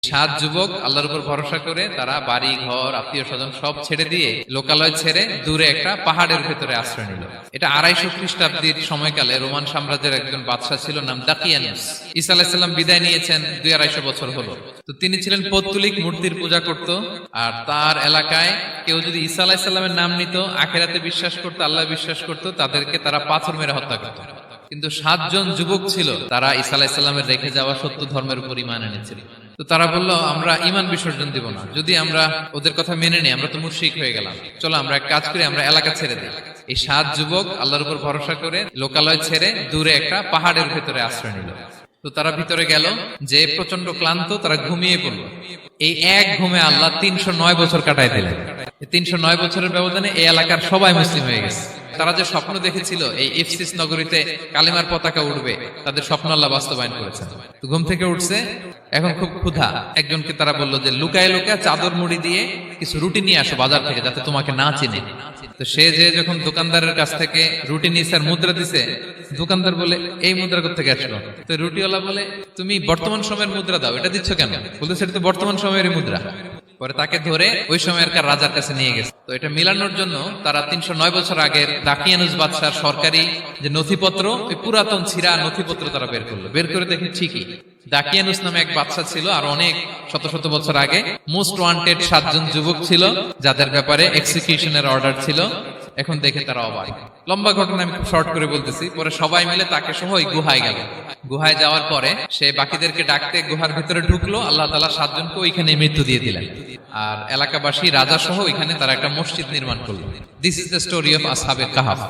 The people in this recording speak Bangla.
সাত যুবক আল্লাহর উপর ভরসা করে তারা বাড়ি ঘর আত্মীয় স্বজন সব ছেড়ে দিয়ে লোকালয় ছেড়ে দূরে একটা পাহাড়ের ভেতরে আশ্রয় নিল। এটা 250 খ্রিস্টাব্দের সময়কালে রোমান সাম্রাজ্যের একজন বাদশাহ ছিল, নাম দাকিয়ানুস। ঈসা আলাইহিস সালাম বিদায় নিয়েছেন 250 বছর হলো। তো তিনি ছিলেন পৌত্তলিক, মূর্তির পূজা করত। আর তার এলাকায় কেউ যদি ঈসা আলাইহিস সালামের নাম নিত, আখিরাতে বিশ্বাস করত, আল্লাহ বিশ্বাস করত, তাদেরকে তারা পাথর মেরে হত্যা করত। কিন্তু 7 জন যুবক ছিল, তারা ঈসা আলাইহিস সালামের রেখে যাওয়া সত্য ধর্মের উপর ঈমান এনেছিল। তো তারা বলল, আমরা ঈমান বিসর্জন দিব না, যদি আমরা ওদের কথা মেনে নিই আমরা তো মুশরিক হয়ে গেলাম, চলো আমরা এক কাজ করি, আমরা এলাকা ছেড়ে দিই। এই 7 যুবক আল্লাহর উপর ভরসা করে লোকালয় ছেড়ে দূরে একটা পাহাড়ের ভেতরে আশ্রয় নিল। তো তারা ভিতরে গেল, যে প্রচন্ড ক্লান্ত, তারা ঘুমিয়ে পড়ল। এই এক ঘুমে আল্লাহ 309 বছর কাটায় দিলেন। 309 বছরের ব্যবধানে এই এলাকার সবাই মুসলিম হয়ে গেছে। তারা যে স্বপ্ন দেখেছিল এই ইফসিস নগরীতে কালিমার পতাকা উঠবে, তাদের স্বপ্ন আল্লাহ বাস্তবায়ন করেছেন। তো ঘুম থেকে উঠছে, এখন খুব ক্ষুধা। একজনকে তারা বলল যে লুকায় লুকায় চাদর মুড়ি দিয়ে কিছু রুটি নিয়ে আসো বাজার থেকে, যাতে তোমাকে না চিনে। তো সে যে যখন দোকানদারের কাছ থেকে রুটি নিয়েছে আর মুদ্রা দিছে, দোকানদার বলে এই মুদ্রা কোত্থেকে আসলো? তো রুটিওয়ালা বলে, তুমি বর্তমান সময়ের মুদ্রা দাও, এটা দিচ্ছ কেন? বলতে সেটা তো বর্তমান সময়ের মুদ্রা। পরে তাকে ধরে ওই সময়কার রাজার কাছে নিয়ে গেছে। তো এটা মিলানোর জন্য তারা 309 বছর আগের দাকিয়ানুস বাদশার সরকারি যে নথিপত্র, ওই পুরাতন ছিঁড়া নথিপত্র তারা বের করলো। বের করে দেখে ঠিকই দাকিয়ানুস নামে এক বাদশা ছিল, আর অনেক শত শত বছর আগে মোস্ট ওয়ান্টেড 7 জন যুবক ছিল, যাদের ব্যাপারে এক্সিকিউশনের অর্ডার ছিল। এখন দেখে তারা অবাক। লম্বা ঘটনা আমি খুব শর্ট করে বলতেছি। পরে সবাই মিলে তাকে সহ ওই গুহায় গেল। গুহায় যাওয়ার পরে সে বাকিদেরকে ডাকতে গুহার ভিতরে ঢুকলো। আল্লাহ তাআলা 7 জনকে ওইখানে মৃত্যু দিয়ে দিলেন। আর এলাকাবাসী রাজা সহ ওইখানে তারা একটা মসজিদ নির্মাণ করলো। This is the story of আসহাবে কাহাফ।